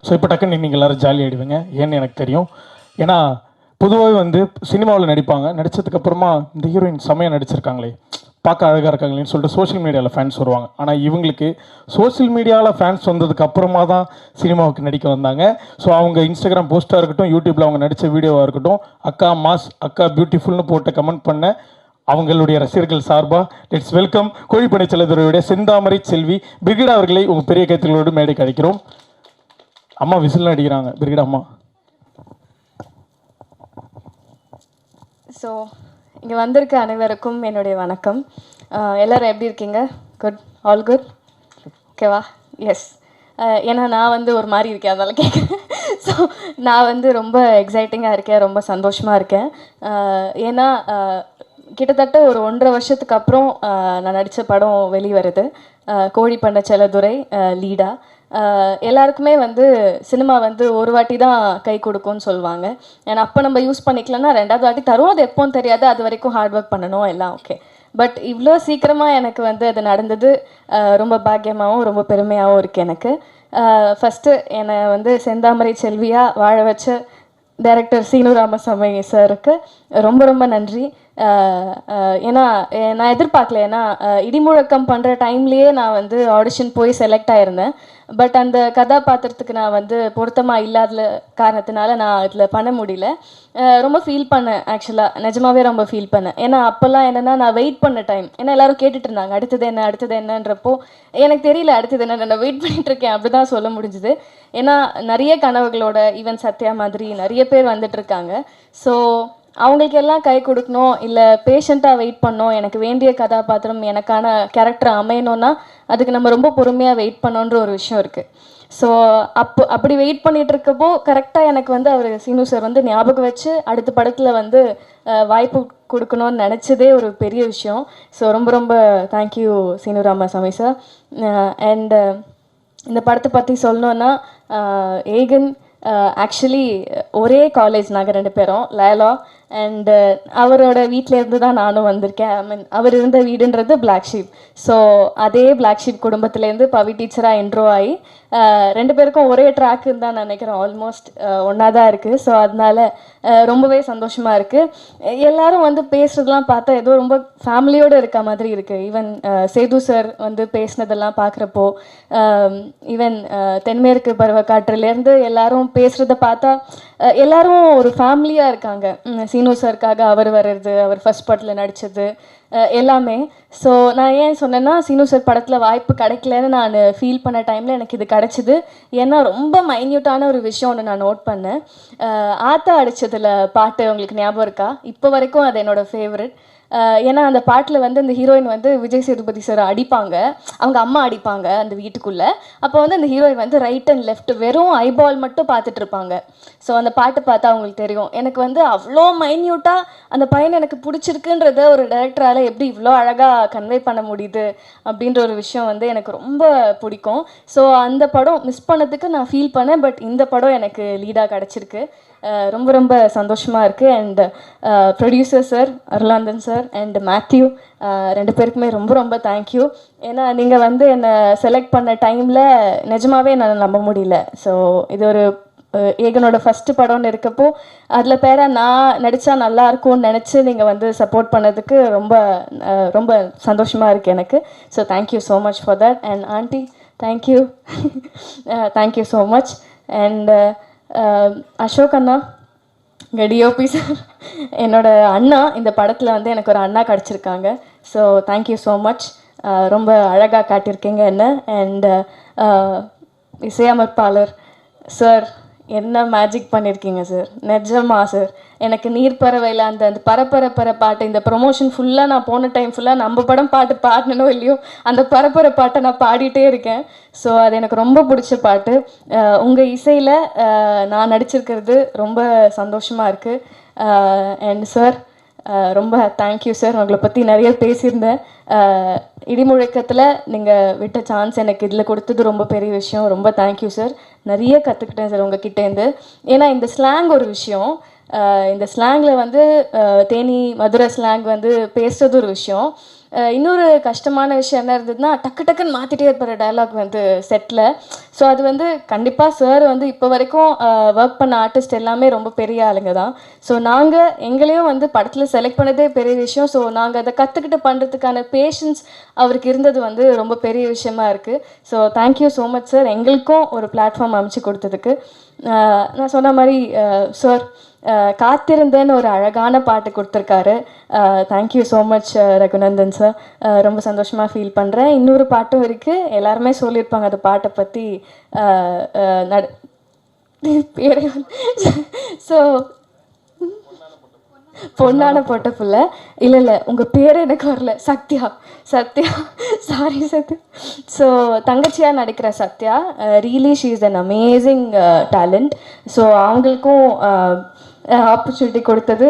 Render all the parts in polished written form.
So இப்போ டக்குன்னு நீங்கள் எல்லோரும் ஜாலி ஆகிடுவீங்க, ஏன்னு எனக்கு தெரியும். ஏன்னா பொதுவாகவே வந்து சினிமாவில் நடிப்பாங்க, நடித்ததுக்கப்புறமா இந்த ஹீரோயின் செம்மையாக நடிச்சிருக்காங்களே, பார்க்க அழகாக இருக்காங்களேன்னு சொல்லிட்டு சோஷியல் மீடியாவில் ஃபேன்ஸ் வருவாங்க. ஆனால் இவங்களுக்கு சோஷியல் மீடியாவில் ஃபேன்ஸ் வந்ததுக்கு அப்புறமா தான் சினிமாவுக்கு நடிக்க வந்தாங்க. ஸோ அவங்க இன்ஸ்டாகிராம் போஸ்ட்டாக இருக்கட்டும், யூடியூப்பில் அவங்க நடித்த வீடியோவாக இருக்கட்டும், அக்கா மாஸ், அக்கா பியூட்டிஃபுல்னு போட்டு கமெண்ட் பண்ண அவங்களுடைய ரசிகர்கள் சார்பாக லெட்ஸ் வெல்கம் கோழிப்பனை செல்லதுறையுடைய செந்தாமரை செல்வி பிரிகிடா அவர்களை உங்கள் பெரிய கைத்தங்களோடு மேடைக்கு அழைக்கிறோம். அம்மா விசில் அடிக்கிறாங்க, பிரிகிடா அம்மா. ஸோ இங்கே வந்திருக்க அனைவருக்கும் என்னுடைய வணக்கம். எல்லோரும் எப்படி இருக்கீங்க? குட், ஆல் குட், ஓகேவா? எஸ். ஏன்னா நான் வந்து ஒரு மாதிரி இருக்கேன், அதனால் கேட்குறேன். ஸோ நான் வந்து ரொம்ப எக்ஸைட்டிங்காக இருக்கேன், ரொம்ப சந்தோஷமாக இருக்கேன். ஏன்னா கிட்டத்தட்ட ஒரு 1.5 வருஷத்துக்கு அப்புறம் நான் நடித்த படம் வெளிவருது, கோழிப்பண்ணை செல்லதுரை லீடா. எல்லாருக்குமே வந்து சினிமா வந்து ஒரு வாட்டி தான் கை கொடுக்கும்னு சொல்லுவாங்க. ஏன்னா அப்போ நம்ம யூஸ் பண்ணிக்கலன்னா 2வது வாட்டி தரும், அது எப்போன்னு தெரியாது, அது வரைக்கும் ஹார்ட் ஒர்க் பண்ணணும், எல்லாம் ஓகே. பட் இவ்வளோ சீக்கிரமாக எனக்கு வந்து அது நடந்தது ரொம்ப பாக்கியமாகவும் ரொம்ப பெருமையாகவும் இருக்குது எனக்கு. ஃபஸ்ட்டு என்னை வந்து செந்தாமரை செல்வியாக வாழ வச்ச டைரக்டர் சீனு ராமசாமி சாருக்கு ரொம்ப ரொம்ப நன்றி. ஏன்னா நான் எதிர்பார்க்கல, ஏன்னா இடிமுழக்கம் பண்ணுற டைம்லேயே நான் வந்து ஆடிஷன் போய் செலக்ட் ஆகிருந்தேன். பட் அந்த கதாபாத்திரத்துக்கு நான் வந்து பொருத்தமாக இல்லாத காரணத்தினால நான் இதில் பண்ண முடியல. ரொம்ப ஃபீல் பண்ணேன், ஆக்சுவலாக நிஜமாகவே ரொம்ப ஃபீல் பண்ணேன். ஏன்னா அப்போல்லாம் என்னென்னா நான் வெயிட் பண்ண டைம், ஏன்னா எல்லோரும் கேட்டுட்டு இருந்தாங்க அடுத்தது என்ன அடுத்தது என்னன்றப்போ எனக்கு தெரியல அடுத்தது என்ன, நான் வெயிட் பண்ணிகிட்ருக்கேன், அப்படி தான் சொல்ல முடிஞ்சுது. ஏன்னா நிறைய கனவுகளோட ஈவன் சத்யா மாதிரி நிறைய பேர் வந்துட்டுருக்காங்க. ஸோ அவங்களுக்கு எல்லாம் கை கொடுக்கணும், இல்லை பேஷண்ட்டாக வெயிட் பண்ணோம், எனக்கு வேண்டிய கதாபாத்திரம் எனக்கான கேரக்டர் அமையணும்னா அதுக்கு நம்ம ரொம்ப பொறுமையாக வெயிட் பண்ணோன்ற ஒரு விஷயம் இருக்குது. ஸோ அப்படி வெயிட் பண்ணிகிட்டு இருக்கப்போ கரெக்டாக எனக்கு வந்து அவர் சீனு சார் வந்து ஞாபகம் வச்சு அடுத்த படத்தில் வந்து வாய்ப்பு கொடுக்கணும்னு நினச்சதே ஒரு பெரிய விஷயம். ஸோ ரொம்ப ரொம்ப thank you Seenu Ramasamy sir. And இந்த படத்தை பற்றி சொல்லணுன்னா, ஏகன் ஆக்சுவலி ஒரே காலேஜ் நாங்கள் 2 பேரும், லேலா. அண்டு அவரோட வீட்டிலேருந்து தான் நானும் வந்திருக்கேன். ஐ மீன் அவர் இருந்த வீடுன்றது பிளாக் ஷீப். ஸோ அதே பிளாக் ஷீப் குடும்பத்துலேருந்து பவி டீச்சராக இன்ட்ரோ ஆகி 2 பேருக்கும் ஒரே ட்ராக்குன்னு தான் நினைக்கிறேன், ஆல்மோஸ்ட் ஒன்றா தான் இருக்குது. ஸோ அதனால் ரொம்பவே சந்தோஷமாக இருக்குது. எல்லோரும் வந்து பேசுகிறதெல்லாம் பார்த்தா ஏதோ ரொம்ப ஃபேமிலியோடு இருக்க மாதிரி இருக்குது. ஈவன் சேது சார் வந்து பேசினதெல்லாம் பார்க்குறப்போ, ஈவன் தென்மேற்கு பருவக்காற்றுலேருந்து எல்லாரும் பேசுகிறத பார்த்தா எல்லோரும் ஒரு ஃபேமிலியாக இருக்காங்க. சீனு சாருக்காக அவர் வர்றது, அவர் ஃபர்ஸ்ட் படத்தில் நடித்தது எல்லாமே. ஸோ நான் ஏன் சொன்னேன்னா, சீனு சார் படத்தில் வாய்ப்பு கிடைக்கலன்னு நான் ஃபீல் பண்ண டைமில் எனக்கு இது கிடச்சிது. ஏன்னா ரொம்ப மைன்யூட்டான ஒரு விஷயம் ஒன்று நான் நோட் பண்ணேன். ஆத்தா அடித்ததில் பாட்டு உங்களுக்கு ஞாபகம் இருக்கா? இப்போ வரைக்கும் அது என்னோடய ஃபேவரட். ஏன்னா அந்த பாட்டில் வந்து அந்த ஹீரோயின் வந்து விஜய் சேதுபதி சார் அடிப்பாங்க, அவங்க அம்மா அடிப்பாங்க அந்த வீட்டுக்குள்ளே. அப்போ வந்து அந்த ஹீரோயின் வந்து ரைட் அண்ட் லெஃப்ட் வெறும் ஐபால் மட்டும் பார்த்துட்ருப்பாங்க. ஸோ அந்த பாட்டு பார்த்தா அவங்களுக்கு தெரியும். எனக்கு வந்து அவ்வளோ மைன்யூட்டாக அந்த பையனை எனக்கு பிடிச்சிருக்குன்றத ஒரு டைரக்டரால் எப்படி இவ்வளோ அழகாக கன்வே பண்ண முடியுது அப்படின்ற ஒரு விஷயம் வந்து எனக்கு ரொம்ப பிடிக்கும். ஸோ அந்த படம் மிஸ் பண்ணதுக்கு நான் ஃபீல் பண்ணேன். பட் இந்த படம் எனக்கு லீடாக கிடச்சிருக்கு, ரொம்ப ரொம்ப சந்தோஷமாக இருக்குது. And producer sir Arulanthan sir and Matthew 2 பேருக்குமே ரொம்ப ரொம்ப தேங்க்யூ. ஏன்னா நீங்கள் வந்து என்னை செலக்ட் பண்ண டைமில் நிஜமாகவே என்னால் நம்ப முடியல. ஸோ இது ஒரு ஏகனோட ஃபஸ்ட்டு படம்னு இருக்கப்போ அதில் பேராக நான் நடித்தா நல்லா இருக்கும்னு நினச்சி நீங்கள் வந்து சப்போர்ட் பண்ணதுக்கு ரொம்ப ரொம்ப சந்தோஷமாக இருக்குது எனக்கு. So thank you so much for that. And aunty thank you, thank you so much. And Ashok Anna, DOP sir, என்னோட அண்ணா, இந்த படத்தில் வந்து எனக்கு ஒரு அண்ணா கிடச்சிருக்காங்க. ஸோ தேங்க்யூ ஸோ மச், ரொம்ப அழகாக காட்டியிருக்கீங்க என்ன. அண்ட் இசையமைப்பாளர் சார், என்ன மேஜிக் பண்ணியிருக்கீங்க சார், நிஜமா சார். எனக்கு நீர்ப்பறவையில் அந்த பரப்பர பாட்டு, இந்த ப்ரொமோஷன் ஃபுல்லாக நான் போன டைம் ஃபுல்லாக நம்ம படம் பாட்டு பாடணும் இல்லையோ அந்த பரப்பர பாட்டை நான் பாடிட்டே இருக்கேன். ஸோ அது எனக்கு ரொம்ப பிடிச்ச பாட்டு. உங்கள் இசையில் நான் நடிச்சிருக்கிறது ரொம்ப சந்தோஷமாக இருக்குது. அண்ட் சார் ரொம்ப தேங்க்யூ சார். உங்களை பற்றி நிறைய பேசியிருந்தேன். இடிமுழக்கத்தில் நீங்கள் விட்ட சான்ஸ் எனக்கு இதில் கொடுத்தது ரொம்ப பெரிய விஷயம். ரொம்ப தேங்க்யூ சார். நிறைய கற்றுக்கிட்டேன் சார் உங்ககிட்டேருந்து. ஏன்னா இந்த ஸ்லாங் ஒரு விஷயம், இந்த ஸ்லாங்கில் வந்து தேனி மதுரை ஸ்லாங் வந்து பேசுகிறது ஒரு விஷயம். இன்னொரு கஷ்டமான விஷயம் என்ன இருந்ததுன்னா டக்குன்னு மாற்றிட்டே இருப்பார் டயலாக் வந்து செட்டில். ஸோ அது வந்து கண்டிப்பாக சார் வந்து இப்போ வரைக்கும் ஒர்க் பண்ண ஆர்டிஸ்ட் எல்லாமே ரொம்ப பெரிய ஆளுங்க தான். ஸோ நாங்கள் எங்களையும் வந்து படத்தில் செலக்ட் பண்ணதே பெரிய விஷயம். ஸோ நாங்கள் அதை கற்றுக்கிட்டு பண்ணுறதுக்கான பேஷன்ஸ் அவருக்கு இருந்தது வந்து ரொம்ப பெரிய விஷயமா இருக்குது. So thank you so much sir, எங்களுக்கும் ஒரு பிளாட்ஃபார்ம் அமைச்சு கொடுத்ததுக்கு. நான் சொன்ன மாதிரி சார் காத்திருந்தேன்னு ஒரு அழகான பாட்டு கொடுத்துருக்காரு. Thank you so much Raghunandan sir, ரொம்ப சந்தோஷமாக ஃபீல் பண்ணுறேன். இன்னொரு பாட்டும் இருக்குது, எல்லாருமே சொல்லியிருப்பாங்க அந்த பாட்டை பற்றி. பேர் ஸோ பொண்ணான பொட்ட பிள்ளை இல்லை உங்கள் பேர் எனக்கு வரல, சத்யா சாரி சத்யா. ஸோ தங்கச்சியாக நடிக்கிற Sathya, really she is an amazing talent. So அவங்களுக்கும் ஆப்பர்ச்சுனிட்டி கொடுத்தது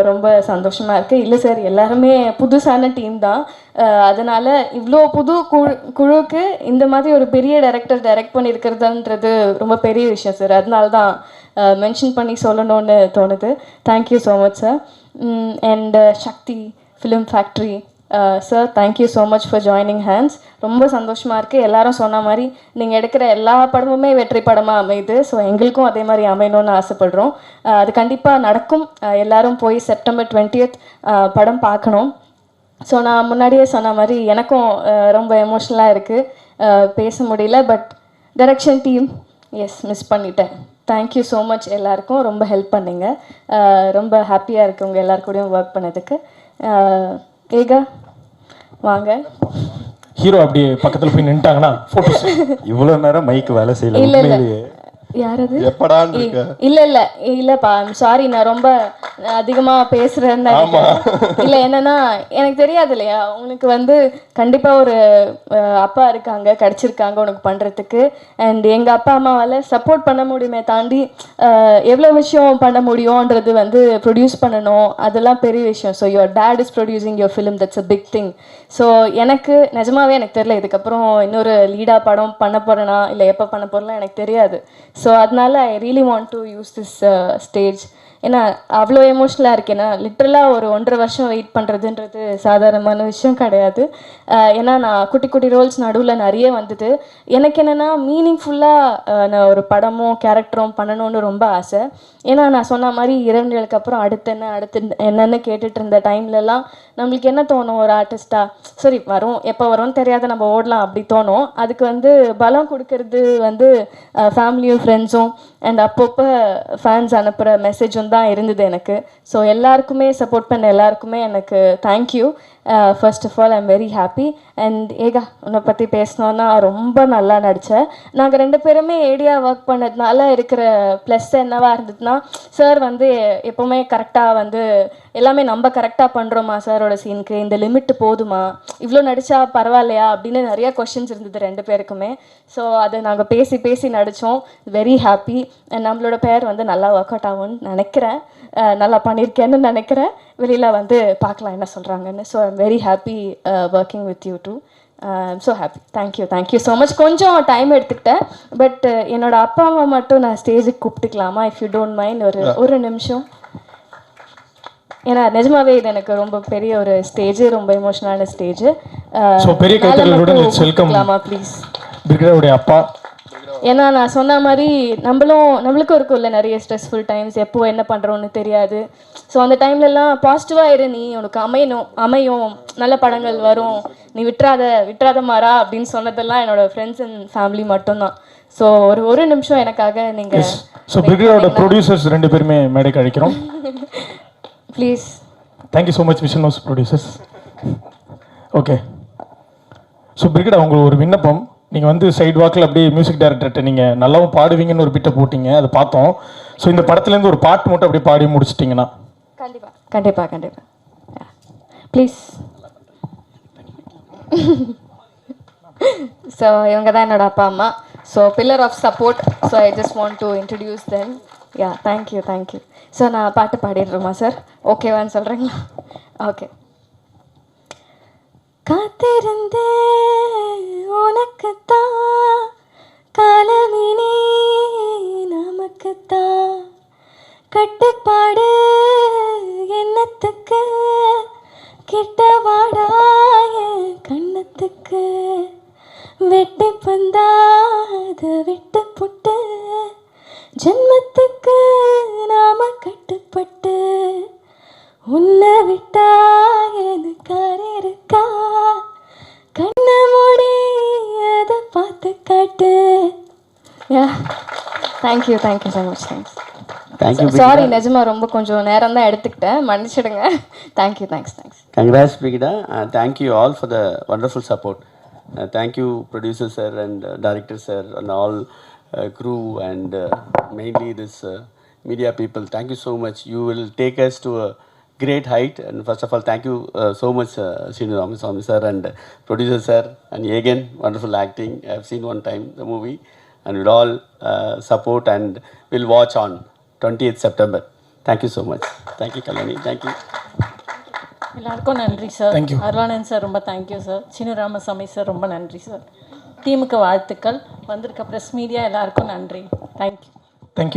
ரொம்ப சந்தோஷமாக இருக்குது. இல்லை சார், எல்லாருமே புதுசான டீம் தான், அதனால் இவ்வளோ புது குழுவுக்கு இந்த மாதிரி ஒரு பெரிய டைரக்ட் பண்ணியிருக்கிறதுன்றது ரொம்ப பெரிய விஷயம் சார். அதனால தான் மென்ஷன் பண்ணி சொல்லணும்னு தோணுது. Thank you so much sir. And Sakthi film factory sir, thank you so much for joining hands. ரொம்ப சந்தோஷமாக இருக்குது. எல்லாரும் சொன்ன மாதிரி நீங்கள் எடுக்கிற எல்லா படமுமே வெற்றி படமாக அமையுது. ஸோ எங்களுக்கும் அதே மாதிரி அமையணும்னு ஆசைப்படுறோம். அது கண்டிப்பாக நடக்கும். எல்லாரும் போய் செப்டம்பர் 20th படம் பார்க்கணும். ஸோ நான் முன்னாடியே சொன்ன மாதிரி எனக்கும் ரொம்ப எமோஷ்னலாக இருக்குது, பேச முடியல. பட் டைரக்ஷன் டீம் மிஸ் பண்ணிட்டேன். தேங்க்யூ ஸோ மச் எல்லாருக்கும், ரொம்ப ஹெல்ப் பண்ணிங்க. ரொம்ப ஹாப்பியாக இருக்குது உங்கள் எல்லாருக்கூடையும் ஒர்க் பண்ணதுக்கு. ஏகா வாங்க. ஹீரோ அப்படியே பக்கத்தில் போய் நின்ட்டாங்கன்னா ஃபோட்டோஸ். இவ்வளோ நேரம் மைக் வேலை செய்யல. இல்லை யாரது எப்படான்னு இல்லைப்பா, சாரி, நான் ரொம்ப அதிகமாக பேசுகிறேன்னு இல்லை. என்னன்னா எனக்கு தெரியாது இல்லையா, உனக்கு வந்து கண்டிப்பாக ஒரு அப்பா இருக்காங்க, கிடச்சிருக்காங்க உனக்கு பண்ணுறதுக்கு. அண்ட் எங்கள் அப்பா அம்மாவால் சப்போர்ட் பண்ண முடியுமே தாண்டி எவ்வளோ விஷயம் பண்ண முடியும்ன்றது வந்து ப்ரொடியூஸ் பண்ணணும், அதெல்லாம் பெரிய விஷயம். So your dad is producing your film, that's a big thing. So எனக்கு நிஜமாவே எனக்கு தெரியல இதுக்கப்புறம் இன்னொரு லீடாக படம் பண்ண போகிறேனா இல்லை எப்போ பண்ண போகிறேன்னா எனக்கு தெரியாது. ஸோ அதனால I really want to use this stage. ஏன்னா அவ்வளோ எமோஷ்னலாக இருக்கு. ஏன்னா லிட்ரலாக ஒரு 1.5 வருஷம் வெயிட் பண்ணுறதுன்றது சாதாரணமான விஷயம் கிடையாது. ஏன்னா நான் குட்டி ரோல்ஸ் நடுவில் நிறைய வந்தது. எனக்கு என்னென்னா மீனிங்ஃபுல்லாக நான் ஒரு படமும் கேரக்டரும் பண்ணணும்னு ரொம்ப ஆசை. ஏன்னா நான் சொன்ன மாதிரி 2 நாளுக்கு அப்புறம் அடுத்து என்னன்னு கேட்டுட்டு இருந்த டைம்லலாம் நம்மளுக்கு என்ன தோணும், ஒரு ஆர்டிஸ்ட்டாக சரி வரும், எப்போ வரும்னு தெரியாத நம்ம ஓடலாம் அப்படி தோணும். அதுக்கு வந்து பலம் கொடுக்கறது வந்து ஃபேமிலியும் ஃப்ரெண்ட்ஸும் அண்ட் அப்பப்போ ஃபேன்ஸ் அனுப்புகிற மெசேஜும் தான் இருந்தது எனக்கு. ஸோ எல்லாருக்குமே சப்போர்ட் பண்ண எல்லாருக்குமே எனக்கு thank you. First of all I am very happy. And Eka, உன்னை பற்றி பேசணுன்னா ரொம்ப நல்லா நடித்தேன். நாங்கள் 2 பேருமே ஏடியா ஒர்க் பண்ணதுனால இருக்கிற ப்ளஸ் என்னவா இருந்ததுன்னா, சார் வந்து எப்போவுமே கரெக்டாக வந்து எல்லாமே நம்ம கரெக்டாக பண்ணுறோமா சாரோட சீனுக்கு, இந்த லிமிட்டு போதுமா, இவ்வளோ நடித்தா பரவாயில்லையா அப்படின்னு நிறையா கொஷின்ஸ் இருந்தது 2 பேருக்குமே. ஸோ அதை நாங்கள் பேசி நடித்தோம். Very happy. நம்மளோட பேர் வந்து நல்லா ஒர்க் அவுட் ஆகும்னு நினைக்கிறேன், நல்லா பண்ணியிருக்கேன்னு நினைக்கிறேன். வெளியில் வந்து பார்க்கலாம் என்ன சொல்கிறாங்கன்னு. So I am very happy working with you too. I'm so happy. Thank you so much. கொஞ்சம் டைம் எடுத்துக்கிட்டேன். பட் என்னோட அப்பா அம்மா மட்டும் நான் ஸ்டேஜுக்கு கூப்பிட்டுக்கலாமா, இஃப் யூ டோன்ட் மைண்ட்? ஒரு நிமிஷம். ஏன்னா நிஜமாவே இது எனக்கு ரொம்ப பெரிய ஒரு ஸ்டேஜ், ரொம்ப எமோஷனலான ஸ்டேஜ். பெரிய கைத்தட்டலுடன் வெல்கம் ப்ளீஸ் பிரிகேடோட அப்பா. ஏன்னா நான் சொன்ன மாதிரி நம்மளுக்கும் இருக்கும்ல நிறைய ஸ்ட்ரெஸ்ஃபுல் டைம்ஸ், எப்போ என்ன பண்ணுறோன்னு தெரியாது. ஸோ அந்த டைம்லலாம் பாசிட்டிவாக இரு, நீ உனக்கு அமையும், நல்ல படங்கள் வரும், நீ விட்டுறாத மாறா அப்படின்னு சொன்னதெல்லாம் என்னோட ஃப்ரெண்ட்ஸ் அண்ட் ஃபேமிலி மட்டும்தான். ஸோ ஒரு நிமிஷம் எனக்காக நீங்கள். ஸோ பிரிகேடோட ப்ரொடியூசர்ஸ் 2 பேருமே மேடைக்கு அழைக்கிறோம் please. Thank you so much vision house producers. Okay. So brigade, அவங்களுக்கு ஒரு விண்ணப்பம். நீங்கள் வந்து சைடு வாக்கில் அப்படியே மியூசிக் டைரக்டர்கிட்ட நீங்கள் நல்லாவும் பாடுவீங்கன்னு ஒரு பிட்டை போட்டிங்க, அதை பார்த்தோம். ஸோ இந்த படத்துலேருந்து ஒரு பாட்டு மட்டும் அப்படியே பாடி முடிச்சிட்டிங்கன்னா. கண்டிப்பாக ப்ளீஸ். ஸோ இவங்க தான் என்னோட அப்பா அம்மா. So pillar of support. So I just want to introduce them. Yeah thank you. So நான் பாட்டு பாடிடுறோமா சார்? ஓகேவான்னு சொல்கிறீங்களா? ஓகே. காத்திருந்தே உனக்குத்தான், காலமினே நமக்குத்தான், கட்டுப்பாடு என்னத்துக்கு, கிட்ட வாடா ஜென்மத்துக்கு நாம கட்டுப்பட்டு உன்னை விட்டா எனக்கார் இருக்கா கண்ணை மூடி அதை பார்த்து காட்டு. Thank you so much. Thank you. Sorry, நிஜமா ரொம்ப கொஞ்சம் நேரம் தான் எடுத்துக்கிட்டேன், மன்னிச்சிடுங்க. Thanks. Congrats, Brigida. Thank you all for the wonderful support. Thank you, producer sir and director sir and all crew and mainly this media people. Thank you so much. You will take us to a great height. And first of all, thank you so much, Srinu Ramaswamy sir and producer sir. And again, wonderful acting. I have seen one time the movie, and we'll all support and we'll watch on 20th September. Thank you so much. Thank you, Kalani. Thank you. எல்லாருக்கும் நன்றி sir. Thank you. Arulanand sir ரொம்ப thank you sir. சின்ன Ramasamy sir ரொம்ப நன்றி sir. டீமுக்கு வாழ்த்துக்கள். வந்திருக்க press media எல்லாருக்கும் நன்றி. தேங்க்யூ. தேங்க்யூ.